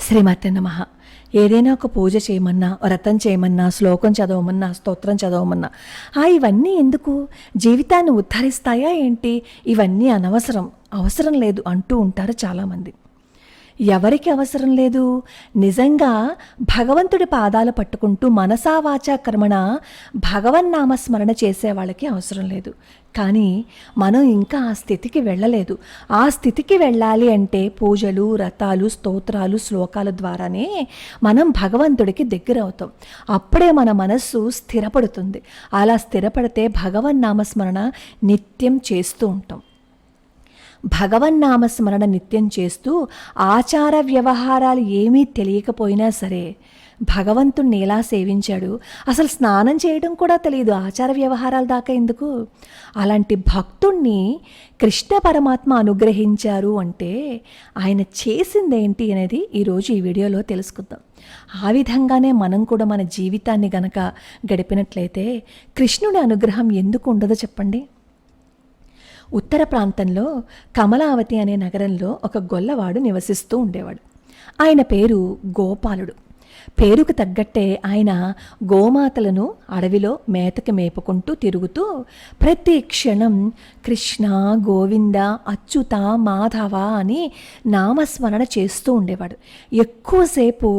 శ్రీమాతే నమః. ఏదైనా ఒక పూజ చేయమన్నా, వ్రతం చేయమన్నా, శ్లోకం చదవమన్నా, స్తోత్రం చదవమన్నా, ఇవన్నీ ఎందుకు? జీవితాన్ని ఉద్ధరిస్తాయా ఏంటి? ఇవన్నీ అనవసరం, అవసరం లేదు అంటూ ఉంటారు చాలామంది. ఎవరికి అవసరం లేదు? నిజంగా భగవంతుడి పాదాలు పట్టుకుంటూ మనసా వాచా కర్మణ భగవన్నామస్మరణ చేసే వాళ్ళకి అవసరం లేదు. కానీ మనం ఇంకా ఆ స్థితికి వెళ్ళలేదు. ఆ స్థితికి వెళ్ళాలి అంటే పూజలు, వ్రతాలు, స్తోత్రాలు, శ్లోకాల ద్వారానే మనం భగవంతుడికి దగ్గర అవుతాం. అప్పుడే మన మనస్సు స్థిరపడుతుంది. అలా స్థిరపడితే భగవన్నామస్మరణ నిత్యం చేస్తూ ఉంటాం. భగవన్నామస్మరణ నిత్యం చేస్తూ ఆచార వ్యవహారాలు ఏమీ తెలియకపోయినా సరే భగవంతుణ్ణి ఎలా సేవించాడు, అసలు స్నానం చేయడం కూడా తెలియదు, ఆచార వ్యవహారాల దాకా ఎందుకు? అలాంటి భక్తుణ్ణి కృష్ణ పరమాత్మ అనుగ్రహించారు అంటే ఆయన చేసిందేంటి అనేది ఈరోజు ఈ వీడియోలో తెలుసుకుందాం. ఆ విధంగానే మనం కూడా మన జీవితాన్ని గనక గడిపినట్లయితే కృష్ణుడి అనుగ్రహం ఎందుకు ఉండదో చెప్పండి. ఉత్తర ప్రాంతంలో కమలావతి అనే నగరంలో ఒక గొల్లవాడు నివసిస్తూ ఉండేవాడు. ఆయన పేరు గోపాలుడు. పేరుకు తగ్గట్టే ఆయన గోమాతలను అడవిలో మేతకి మేపుకుంటూ తిరుగుతూ ప్రతి క్షణం కృష్ణ, గోవింద, అచ్యుత, మాధవ అని నామస్మరణ చేస్తూ ఉండేవాడు. ఎక్కువసేపు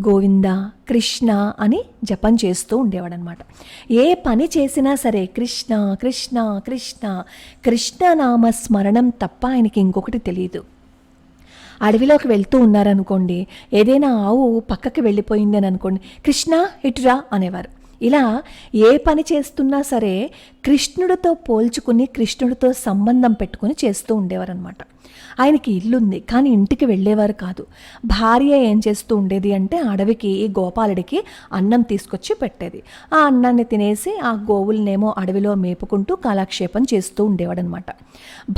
గోవింద, కృష్ణ అని జపం చేస్తూ ఉండేవాడు అనమాట. ఏ పని చేసినా సరే కృష్ణ కృష్ణ కృష్ణ కృష్ణ నామస్మరణం తప్ప ఆయనకి ఇంకొకటి తెలియదు. అడవిలోకి వెళ్తూ ఉన్నారనుకోండి, ఏదైనా ఆవు పక్కకి వెళ్ళిపోయిందని అనుకోండి, కృష్ణ ఇటురా అనేవారు. ఇలా ఏ పని చేస్తున్నా సరే కృష్ణుడితో పోల్చుకుని కృష్ణుడితో సంబంధం పెట్టుకుని చేస్తూ ఉండేవారు అనమాట. ఆయనకి ఇల్లుంది కానీ ఇంటికి వెళ్ళేవారు కాదు. భార్య ఏం చేస్తూ ఉండేది అంటే అడవికి ఈ గోపాలుడికి అన్నం తీసుకొచ్చి పెట్టేది. ఆ అన్నాన్ని తినేసి ఆ గోవులనేమో అడవిలో మేపుకుంటూ కాలక్షేపం చేస్తూ ఉండేవాడు అనమాట.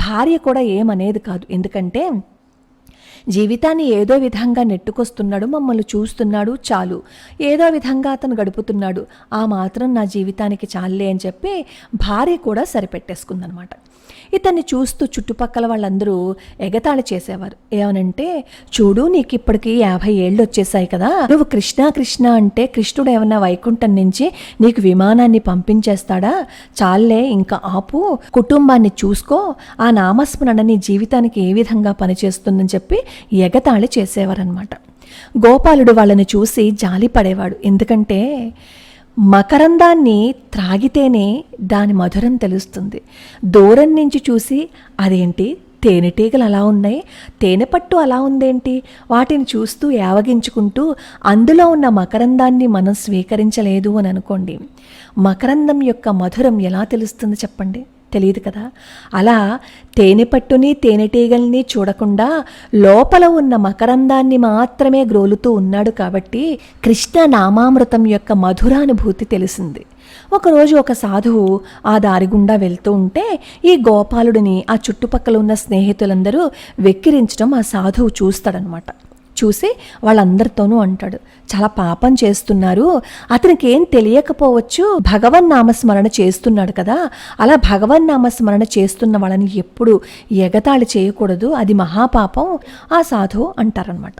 భార్య కూడా ఏమనేది కాదు, ఎందుకంటే జీవితాన్ని ఏదో విధంగా నెట్టుకొస్తున్నాడు, మమ్మల్ని చూస్తున్నాడు, చాలు, ఏదో విధంగా అతను గడుపుతున్నాడు, ఆ మాత్రం నా జీవితానికి చాలే అని చెప్పి భార్య కూడా సరిపెట్టేసుకుందనమాట. ఇతన్ని చూస్తూ చుట్టుపక్కల వాళ్ళందరూ ఎగతాళి చేసేవారు. ఏమనంటే, చూడు నీకు ఇప్పటికి 50 ఏళ్ళు వచ్చేసాయి కదా, నువ్వు కృష్ణ కృష్ణ అంటే కృష్ణుడు ఏమన్నా వైకుంఠం నుంచి నీకు విమానాన్ని పంపించేస్తాడా? చాలే, ఇంకా ఆపు, కుటుంబాన్ని చూసుకో, ఆ నామస్మరణ నీ జీవితానికి ఏ విధంగా పనిచేస్తుందని చెప్పి ఎగతాళి చేసేవారనమాట. గోపాలుడు వాళ్ళని చూసి జాలి పడేవాడు. ఎందుకంటే మకరందాన్ని త్రాగితేనే దాని మధురం తెలుస్తుంది. దూరం నుంచి చూసి అదేంటి తేనెటీగలు అలా ఉన్నాయి, తేనె పట్టు అలా ఉందేంటి, వాటిని చూస్తూ యావగించుకుంటూ అందులో ఉన్న మకరందాన్ని మనం స్వీకరించలేదు అని అనుకోండి, మకరందం యొక్క మధురం ఎలా తెలుస్తుంది చెప్పండి? తెలియదు కదా. అలా తేనె పట్టుని తేనెటీగల్ని చూడకుండా లోపల ఉన్న మకరందాన్ని మాత్రమే గ్రోలుతూ ఉన్నాడు కాబట్టి కృష్ణ నామామృతం యొక్క మధురానుభూతి తెలిసింది. ఒకరోజు ఒక సాధువు ఆ దారి గుండా వెళ్తూ ఉంటే ఈ గోపాలుడిని ఆ చుట్టుపక్కల ఉన్న స్నేహితులందరూ వెక్కిరించడం ఆ సాధువు చూస్తాడనమాట. చూసి వాళ్ళందరితోనూ అంటాడు, చాలా పాపం చేస్తున్నారు, అతనికి ఏం తెలియకపోవచ్చు, భగవన్నామస్మరణ చేస్తున్నాడు కదా, అలా భగవన్నామస్మరణ చేస్తున్న వాళ్ళని ఎప్పుడు ఎగతాళి చేయకూడదు, అది మహాపాపం ఆ సాధువు అంటారనమాట.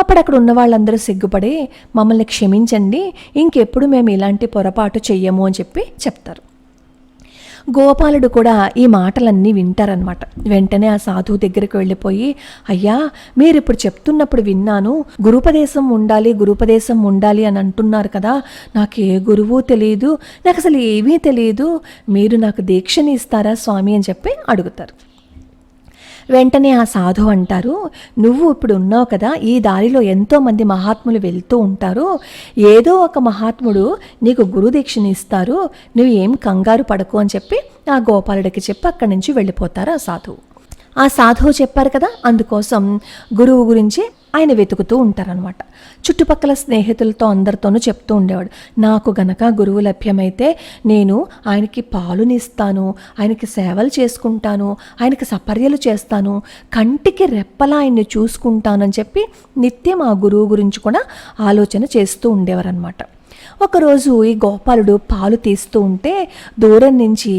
అప్పుడు అక్కడ ఉన్న వాళ్ళందరూ సిగ్గుపడి మమ్మల్ని క్షమించండి, ఇంకెప్పుడు మేము ఇలాంటి పొరపాటు చెయ్యము అని చెప్పి చెప్తారు. గోపాలుడు కూడా ఈ మాటలన్నీ వింటారనమాట. వెంటనే ఆ సాధువు దగ్గరికి వెళ్ళిపోయి, అయ్యా మీరు ఇప్పుడు చెప్తున్నప్పుడు విన్నాను, గురుపదేశం ఉండాలి గురుపదేశం ఉండాలి అని అంటున్నారు కదా, నాకు ఏ గురువు తెలియదు, నాకు అసలు ఏమీ తెలియదు, మీరు నాకు దీక్షని ఇస్తారా స్వామి అని చెప్పి అడుగుతారు. వెంటనే ఆ సాధువు అంటారు, నువ్వు ఇప్పుడు ఉన్నావు కదా, ఈ దారిలో ఎంతోమంది మహాత్ములు వెళ్తూ ఉంటారు, ఏదో ఒక మహాత్ముడు నీకు గురుదీక్షని ఇస్తారు, నువ్వు ఏం కంగారు పడకు అని చెప్పి ఆ గోపాలుడికి చెప్పి అక్కడి నుంచి వెళ్ళిపోతారు ఆ సాధువు. ఆ సాధువు చెప్పారు కదా, అందుకోసం గురువు గురించి ఆయన వెతుకుతూ ఉంటారనమాట. చుట్టుపక్కల స్నేహితులతో అందరితోనూ చెప్తూ ఉండేవాడు, నాకు గనక గురువు లభ్యమైతే నేను ఆయనకి పాలునిస్తాను, ఆయనకి సేవలు చేసుకుంటాను, ఆయనకి సపర్యలు చేస్తాను, కంటికి రెప్పలా ఆయన్ని చూసుకుంటానని చెప్పి నిత్యం ఆ గురువు గురించి కూడా ఆలోచన చేస్తూ ఉండేవారనమాట. ఒకరోజు ఈ గోపాలుడు పాలు తీస్తూ ఉంటే దూరం నుంచి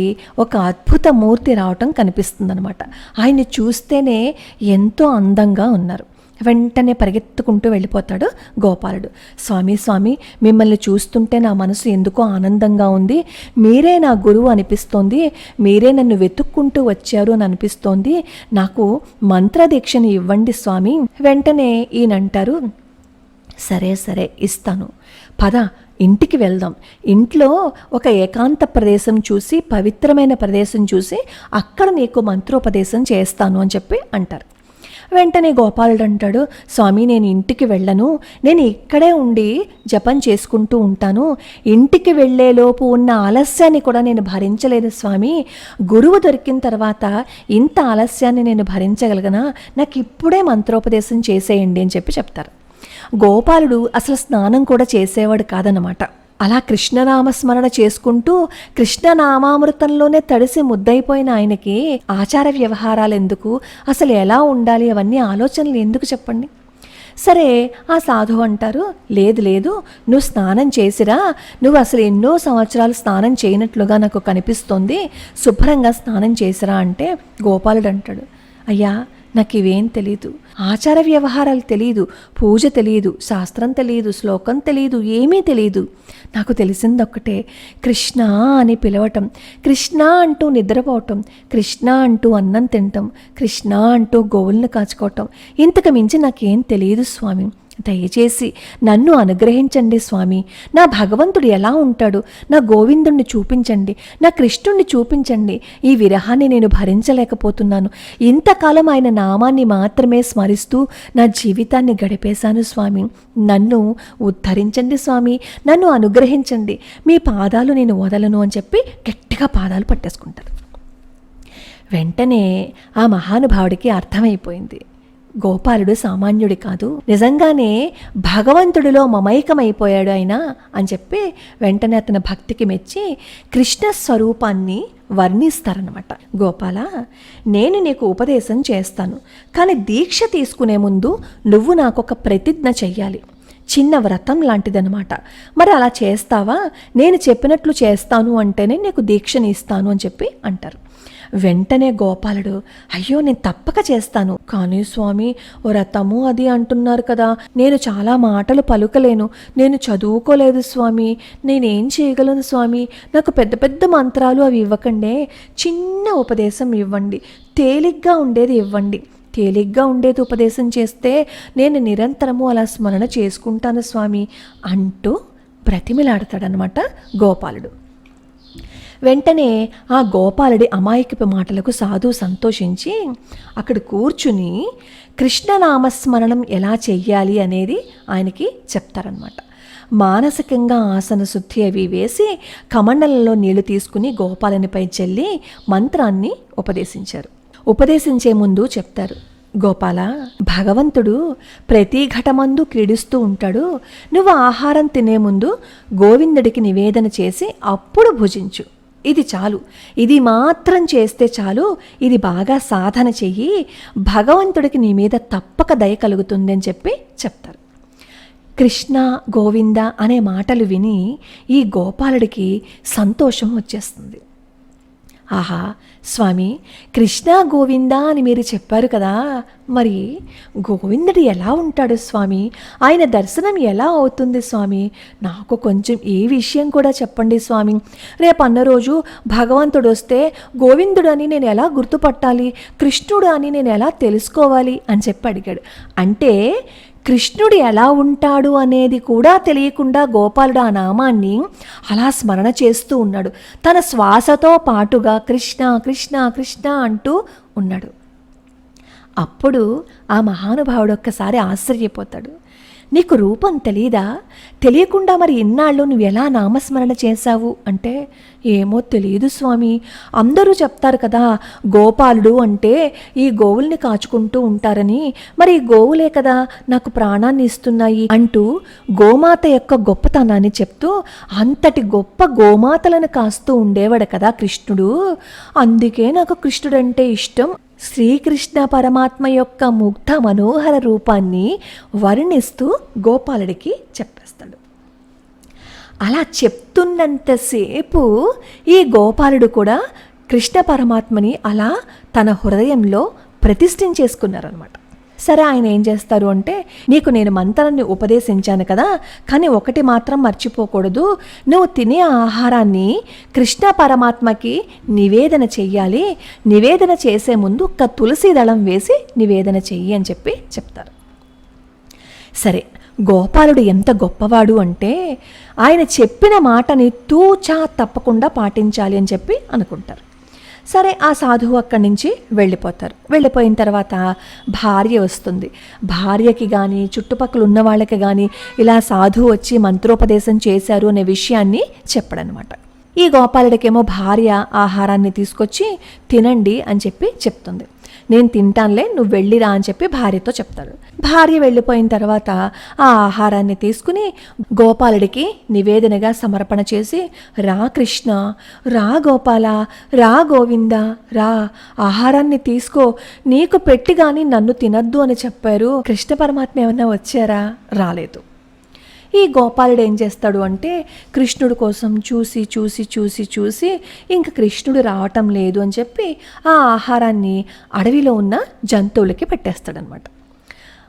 ఒక అద్భుత మూర్తి రావటం కనిపిస్తుందనమాట. ఆయన్ని చూస్తేనే ఎంతో అందంగా ఉన్నారు. వెంటనే పరిగెత్తుకుంటూ వెళ్ళిపోతాడు గోపాలుడు. స్వామి స్వామి, మిమ్మల్ని చూస్తుంటే నా మనసు ఎందుకో ఆనందంగా ఉంది, మీరే నా గురువు అనిపిస్తోంది, మీరే నన్ను వెతుక్కుంటూ వచ్చారు అని అనిపిస్తోంది, నాకు మంత్రదీక్షని ఇవ్వండి స్వామి. వెంటనే ఈయనంటారు, సరే సరే ఇస్తాను, పద ఇంటికి వెళ్దాం, ఇంట్లో ఒక ఏకాంత ప్రదేశం చూసి, పవిత్రమైన ప్రదేశం చూసి అక్కడ నీకు మంత్రోపదేశం చేస్తాను అని చెప్పి అంటారు. వెంటనే గోపాలుడు అంటాడు, స్వామి నేను ఇంటికి వెళ్ళను, నేను ఇక్కడే ఉండి జపం చేసుకుంటూ ఉంటాను, ఇంటికి వెళ్ళేలోపు ఉన్న ఆలస్యాన్ని కూడా నేను భరించలేదు స్వామి, గురువు దొరికిన తర్వాత ఇంత ఆలస్యాన్ని నేను భరించగలగనా, నాకు ఇప్పుడే మంత్రోపదేశం చేసేయండి అని చెప్పి చెప్తారు. గోపాలుడు అసలు స్నానం కూడా చేసేవాడు కాదన్నమాట. అలా కృష్ణనామస్మరణ చేసుకుంటూ కృష్ణనామామృతంలోనే తడిసి ముద్దయిపోయిన ఆయనకి ఆచార వ్యవహారాలు ఎందుకు, అసలు ఎలా ఉండాలి, అవన్నీ ఆలోచనలు ఎందుకు చెప్పండి. సరే ఆ సాధువు అంటారు, లేదు లేదు, నువ్వు స్నానం చేసిరా, నువ్వు అసలు ఎన్నో సంవత్సరాలు స్నానం చేయనట్లుగా నాకు కనిపిస్తోంది, శుభ్రంగా స్నానం చేసిరా అంటే గోపాలుడు అంటాడు, అయ్యా నాకు ఇవేం తెలీదు, ఆచార వ్యవహారాలు తెలీదు, పూజ తెలీదు, శాస్త్రం తెలీదు, శ్లోకం తెలీదు, ఏమీ తెలీదు, నాకు తెలిసిందొక్కటే, కృష్ణ అని పిలవటం, కృష్ణ అంటూ నిద్రపోవటం, కృష్ణ అంటూ అన్నం తినటం, కృష్ణ అంటూ గోవులను కాచుకోవటం, ఇంతకు మించి నాకేం తెలియదు స్వామి, దయచేసి నన్ను అనుగ్రహించండి స్వామి, నా భగవంతుడు ఎలా ఉంటాడు, నా గోవిందుణ్ణి చూపించండి, నా కృష్ణుణ్ణి చూపించండి, ఈ విరహాన్ని నేను భరించలేకపోతున్నాను, ఇంతకాలం ఆయన నామాన్ని మాత్రమే స్మరిస్తూ నా జీవితాన్ని గడిపేశాను స్వామి, నన్ను ఉద్ధరించండి స్వామి, నన్ను అనుగ్రహించండి, మీ పాదాలు నేను వదలను అని చెప్పి గట్టిగా పాదాలు పట్టేసుకుంటారు. వెంటనే ఆ మహానుభావుడికి అర్థమైపోయింది, గోపాలుడు సామాన్యుడి కాదు, నిజంగానే భగవంతుడిలో మమైకమైపోయాడు ఆయన అని చెప్పి వెంటనే అతని భక్తికి మెచ్చి కృష్ణ స్వరూపాన్ని వర్ణిస్తారనమాట. గోపాల, నేను నీకు ఉపదేశం చేస్తాను, కానీ దీక్ష తీసుకునే ముందు నువ్వు నాకొక ప్రతిజ్ఞ చెయ్యాలి, చిన్న వ్రతం లాంటిదనమాట, మరి అలా చేస్తావా, నేను చెప్పినట్లు చేస్తాను అంటేనే నీకు దీక్షని ఇస్తాను అని చెప్పి అంటారు. వెంటనే గోపాలుడు, అయ్యో నేను తప్పక చేస్తాను, కానీ స్వామి వ్రతము అది అంటున్నారు కదా, నేను చాలా మాటలు పలుకలేను, నేను చదువుకోలేదు స్వామి, నేనేం చేయగలను స్వామి, నాకు పెద్ద పెద్ద మంత్రాలు అవి ఇవ్వకండే, చిన్న ఉపదేశం ఇవ్వండి, తేలిగ్గా ఉండేది ఇవ్వండి, తేలిగ్గా ఉండేది ఉపదేశం చేస్తే నేను నిరంతరము అలా స్మరణ చేసుకుంటాను స్వామి అంటూ బ్రతిమిలాడతాడనమాట గోపాలుడు. వెంటనే ఆ గోపాలుడి అమాయకపు మాటలకు సాధువు సంతోషించి అక్కడ కూర్చుని కృష్ణనామస్మరణం ఎలా చెయ్యాలి అనేది ఆయనకి చెప్తారనమాట. మానసికంగా ఆసన శుద్ధి అవి వేసి కమండలంలో నీళ్లు తీసుకుని గోపాలునిపై చల్లి మంత్రాన్ని ఉపదేశించారు. ఉపదేశించే ముందు చెప్తారు, గోపాల, భగవంతుడు ప్రతి ఘటమందు క్రీడిస్తూ ఉంటాడు, నువ్వు ఆహారం తినే ముందు గోవిందుడికి నివేదన చేసి అప్పుడు భుజించు, ఇది చాలు, ఇది మాత్రం చేస్తే చాలు, ఇది బాగా సాధన చెయ్యి, భగవంతుడికి నీ మీద తప్పక దయ కలుగుతుంది అని చెప్పి చెప్తారు. కృష్ణ గోవింద అనే మాటలు విని ఈ గోపాలుడికి సంతోషం వచ్చేస్తుంది. ఆహా స్వామి, కృష్ణ గోవింద అని మీరు చెప్పారు కదా, మరి గోవిందుడు ఎలా ఉంటాడు స్వామి, ఆయన దర్శనం ఎలా అవుతుంది స్వామి, నాకు కొంచెం ఏ విషయం కూడా చెప్పండి స్వామి, రేపు అన్న రోజు భగవంతుడు వస్తే గోవిందుడు అని నేను ఎలా గుర్తుపట్టాలి, కృష్ణుడు అని నేను ఎలా తెలుసుకోవాలి అని చెప్పి అడిగాడు. అంటే కృష్ణుడు ఎలా ఉంటాడు అనేది కూడా తెలియకుండా గోపాలుడు ఆ నామాన్ని అలా స్మరణ చేస్తూ ఉన్నాడు. తన శ్వాసతో పాటుగా కృష్ణ కృష్ణ కృష్ణ అంటూ ఉన్నాడు. అప్పుడు ఆ మహానుభావుడు ఒక్కసారి ఆశ్చర్యపోతాడు. నీకు రూపం తెలీదా, తెలియకుండా మరి ఇన్నాళ్ళు నువ్వు ఎలా నామస్మరణ చేశావు అంటే, ఏమో తెలియదు స్వామి, అందరూ చెప్తారు కదా గోపాలుడు అంటే ఈ గోవుల్ని కాచుకుంటూ ఉంటారని, మరి ఈ గోవులే కదా నాకు ప్రాణాన్ని ఇస్తున్నాయి అంటూ గోమాత యొక్క గొప్పతనాన్ని చెప్తూ అంతటి గొప్ప గోమాతలను కాస్తూ ఉండేవాడు కదా కృష్ణుడు, అందుకే నాకు కృష్ణుడంటే ఇష్టం. శ్రీకృష్ణ పరమాత్మ యొక్క ముగ్ధ మనోహర రూపాన్ని వర్ణిస్తూ గోపాలుడికి చెప్పేస్తాడు. అలా చెప్తున్నంతసేపు ఈ గోపాలుడు కూడా కృష్ణ పరమాత్మని అలా తన హృదయంలో ప్రతిష్ఠించేసుకున్నారనమాట. సరే, ఆయన ఏం చేస్తారు అంటే, నీకు నేను మంత్రాన్ని ఉపదేశించాను కదా, కానీ ఒకటి మాత్రం మర్చిపోకూడదు, నువ్వు తినే ఆహారాన్ని కృష్ణ పరమాత్మకి నివేదన చెయ్యాలి, నివేదన చేసే ముందు ఒక్క తులసి దళం వేసి నివేదన చెయ్యి అని చెప్తారు. సరే, గోపాలుడు ఎంత గొప్పవాడు అంటే ఆయన చెప్పిన మాటని తూచా తప్పకుండా పాటించాలి అని అనుకుంటారు. సరే, ఆ సాధువు అక్కడి నుంచి వెళ్ళిపోతారు. వెళ్ళిపోయిన తర్వాత భార్య వస్తుంది. భార్యకి కానీ చుట్టుపక్కల ఉన్న వాళ్ళకి కానీ ఇలా సాధువు వచ్చి మంత్రోపదేశం చేశారు అనే విషయాన్ని చెప్పడనమాట. ఈ గోపాలుడికేమో భార్య ఆహారాన్ని తీసుకొచ్చి తినండి అని చెప్తుంది. నేను తింటానులే, నువ్వు వెళ్ళిరా అని భార్యతో చెప్తాడు. భార్య వెళ్ళిపోయిన తర్వాత ఆ ఆహారాన్ని తీసుకుని గోపాలుడికి నివేదనగా సమర్పణ చేసి, రా కృష్ణ, రా గోపాల, రా గోవింద, రా ఆహారాన్ని తీసుకో, నీకు పెట్టి కానీ నన్ను తినద్దు అని చెప్పారు. కృష్ణ పరమాత్మ ఏమన్నా వచ్చారా? రాలేదు. ఈ గోపాలుడు ఏం చేస్తాడు అంటే కృష్ణుడి కోసం చూసి ఇంక కృష్ణుడు రావటం లేదు అని ఆ ఆహారాన్ని అడవిలో ఉన్న జంతువులకి పెట్టేస్తాడనమాట.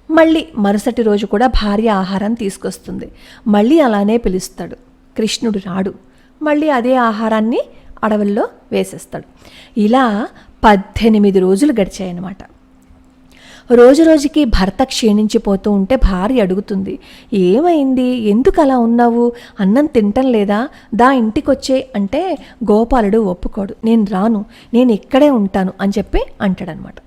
మళ్ళీ మరుసటి రోజు కూడా భార్య ఆహారం తీసుకొస్తుంది. మళ్ళీ అలానే పిలుస్తాడు. కృష్ణుడు రాడు. మళ్ళీ అదే ఆహారాన్ని అడవుల్లో వేసేస్తాడు. ఇలా 18 రోజులు గడిచాయన్నమాట. రోజుకి భర్త క్షీణించిపోతూ ఉంటే భార్య అడుగుతుంది, ఏమైంది, ఎందుకు అలా ఉన్నావు, అన్నం తింటం లేదా, దా ఇంటికొచ్చే అంటే గోపాలుడు ఒప్పుకోడు. నేను రాను, నేను ఇక్కడే ఉంటాను అని అంటాడనమాట.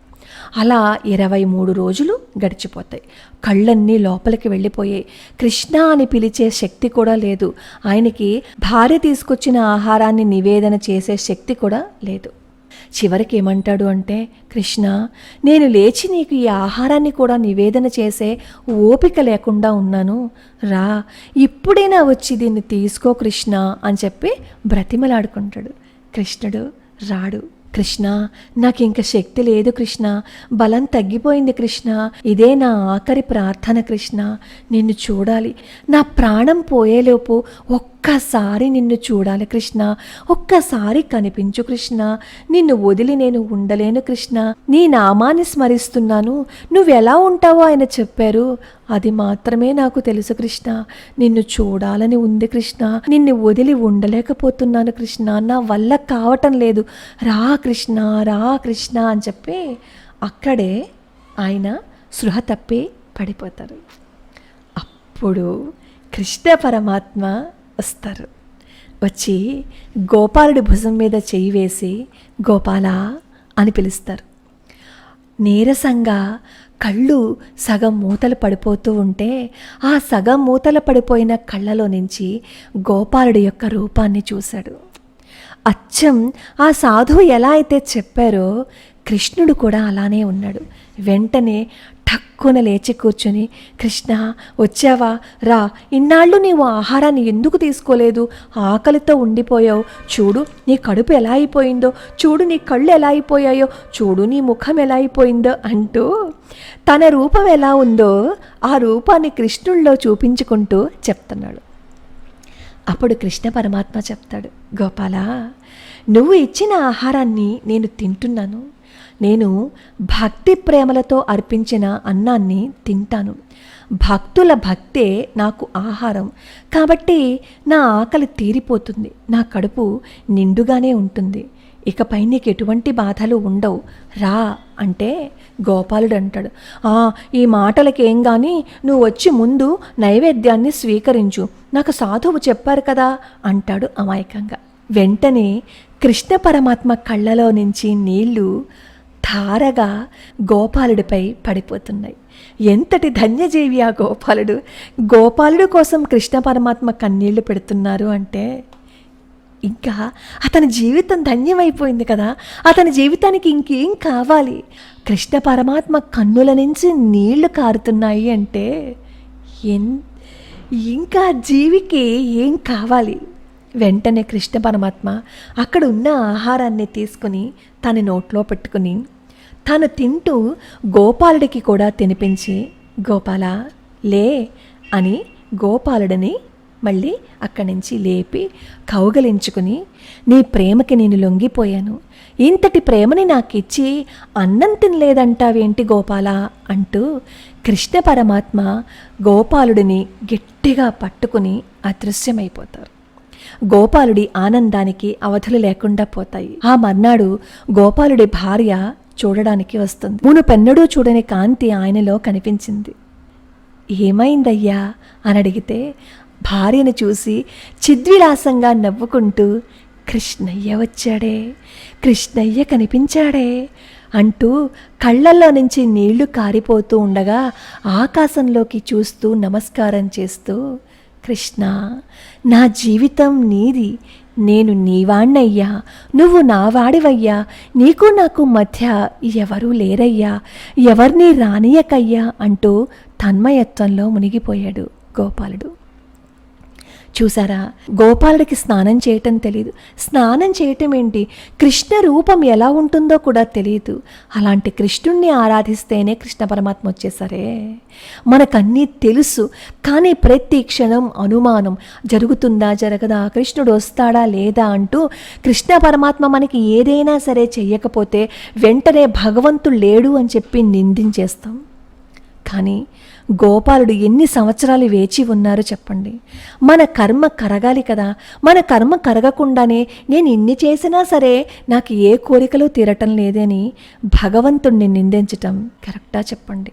అలా 23 రోజులు గడిచిపోతాయి. కళ్ళన్నీ లోపలికి వెళ్ళిపోయాయి. కృష్ణ అని పిలిచే శక్తి కూడా లేదు. ఆయనకి భార్య తీసుకొచ్చిన ఆహారాన్ని నివేదన చేసే శక్తి కూడా లేదు. చివరికి ఏమంటాడు అంటే, కృష్ణ, నేను లేచి నీకు ఈ ఆహారాన్ని కూడా నివేదన చేసే ఓపిక లేకుండా ఉన్నాను, రా, ఇప్పుడైనా వచ్చి దీన్ని తీసుకో కృష్ణ అని బ్రతిమలాడుకుంటాడు. కృష్ణుడు రాడు. కృష్ణ, నాకు ఇంక శక్తి లేదు కృష్ణ, బలం తగ్గిపోయింది కృష్ణ, ఇదే నా ఆఖరి ప్రార్థన కృష్ణ, నిన్ను చూడాలి, నా ప్రాణం పోయేలోపు ఒక్కసారి నిన్ను చూడాలి కృష్ణ, ఒక్కసారి కనిపించు కృష్ణ, నిన్ను వదిలి నేను ఉండలేను కృష్ణ, నీ నామాన్ని స్మరిస్తున్నాను, నువ్వెలా ఉంటావో ఆయన చెప్పారు, అది మాత్రమే నాకు తెలుసు కృష్ణ, నిన్ను చూడాలని ఉంది కృష్ణ, నిన్ను వదిలి ఉండలేకపోతున్నాను కృష్ణ, నా వల్ల కావటం లేదు, రా కృష్ణ, రా కృష్ణ అని అక్కడే ఆయన స్పృహ తప్పి పడిపోతారు. అప్పుడు కృష్ణ పరమాత్మ వస్తారు. వచ్చి గోపాలుడి భుజం మీద చెయ్యి వేసి గోపాల అని పిలుస్తారు. నీరసంగా కళ్ళు సగం మూతలు పడిపోతూ ఉంటే ఆ సగం మూతలు పడిపోయిన కళ్ళలో నుంచి గోపాలుడి యొక్క రూపాన్ని చూశాడు. అచ్చం ఆ సాధువు ఎలా అయితే చెప్పారో కృష్ణుడు కూడా అలానే ఉన్నాడు. వెంటనే ఠక్కున లేచి కూర్చొని, కృష్ణ వచ్చావా, రా, ఇన్నాళ్ళు నీవు ఆహారాన్ని ఎందుకు తీసుకోలేదు, ఆకలితో ఉండిపోయావు, చూడు నీ కడుపు ఎలా అయిపోయిందో, చూడు నీ కళ్ళు ఎలా అయిపోయాయో, చూడు నీ ముఖం ఎలా అయిపోయిందో అంటూ తన రూపం ఎలా ఉందో ఆ రూపాన్ని కృష్ణుల్లో చూపించుకుంటూ చెప్తున్నాడు. అప్పుడు కృష్ణ పరమాత్మ చెప్తాడు, గోపాల, నువ్వు ఇచ్చిన ఆహారాన్ని నేను తింటున్నాను, నేను భక్తి ప్రేమలతో అర్పించిన అన్నాన్ని తింటాను, భక్తుల భక్తే నాకు ఆహారం, కాబట్టి నా ఆకలి తీరిపోతుంది, నా కడుపు నిండుగానే ఉంటుంది, ఇకపై నీకు ఎటువంటి బాధలు ఉండవు, రా అంటే గోపాలుడు అంటాడు, ఈ మాటలకేం కానీ నువ్వు వచ్చి ముందు నైవేద్యాన్ని స్వీకరించు, నాకు సాధువు చెప్పారు కదా అంటాడు అమాయకంగా. వెంటనే కృష్ణ పరమాత్మ కళ్ళలో నుంచి నీళ్లు ధారగా గోపాలుడిపై పడిపోతున్నాయి. ఎంతటి ధన్యజీవి ఆ గోపాలుడు! గోపాలుడు కోసం కృష్ణ పరమాత్మ కన్నీళ్లు పెడుతున్నారు అంటే ఇంకా అతని జీవితం ధన్యమైపోయింది కదా, అతని జీవితానికి ఇంకేం కావాలి? కృష్ణ పరమాత్మ కన్నుల నుంచి నీళ్లు కారుతున్నాయి అంటే ఇంకా జీవికి ఏం కావాలి? వెంటనే కృష్ణ పరమాత్మ అక్కడ ఉన్న ఆహారాన్ని తీసుకుని తన నోట్లో పెట్టుకుని తను తింటూ గోపాలుడికి కూడా తినిపించి, గోపాల లే అని గోపాలుడిని మళ్ళీ అక్కడి నుంచి లేపి కౌగలించుకుని, నీ ప్రేమకి నేను లొంగిపోయాను, ఇంతటి ప్రేమని నాకిచ్చి అన్నం తినలేదంటావేంటి గోపాల అంటూ కృష్ణ పరమాత్మ గోపాలుడిని గట్టిగా పట్టుకుని అదృశ్యమైపోతారు. గోపాలుడి ఆనందానికి అవధులు లేకుండా పోతాయి. ఆ మర్నాడు గోపాలుడి భార్య చూడడానికి వస్తుంది. మునుపెన్నడూ చూడని కాంతి ఆయనలో కనిపించింది. ఏమైందయ్యా అని అడిగితే భార్యను చూసి చిద్విలాసంగా నవ్వుకుంటూ కృష్ణయ్య వచ్చాడే, కృష్ణయ్య కనిపించాడే అంటూ కళ్ళల్లో నుంచి నీళ్లు కారిపోతూ ఉండగా ఆకాశంలోకి చూస్తూ నమస్కారం చేస్తూ, కృష్ణ, నా జీవితం నీది, నేను నీవాణ్ణయ్యా, నువ్వు నావాడివయ్యా, నీకు నాకు మధ్య ఎవరూ లేరయ్యా, ఎవరినీ రానియకయ్యా అంటూ తన్మయత్వంలో మునిగిపోయాడు గోపాలుడు. చూసారా, గోపాలుడికి స్నానం చేయటం తెలియదు. స్నానం చేయటం ఏంటి, కృష్ణ రూపం ఎలా ఉంటుందో కూడా తెలియదు. అలాంటి కృష్ణుణ్ణి ఆరాధిస్తేనే కృష్ణ పరమాత్మ వచ్చేసరే. మనకన్నీ తెలుసు, కానీ ప్రతి క్షణం అనుమానం, జరుగుతుందా జరగదా, కృష్ణుడు వస్తాడా లేదా అంటూ కృష్ణ పరమాత్మ మనకి ఏదైనా సరే చెయ్యకపోతే వెంటనే భగవంతుడు లేడు అని చెప్పి నిందించేస్తాం. కానీ గోపాలుడు ఎన్ని సంవత్సరాలు వేచి ఉన్నారు చెప్పండి. మన కర్మ కరగాలి కదా. మన కర్మ కరగకుండానే నేను ఇన్ని చేసినా సరే నాకు ఏ కోరికలు తీరటం లేదని భగవంతుణ్ణి నిందించటం కరెక్టా చెప్పండి.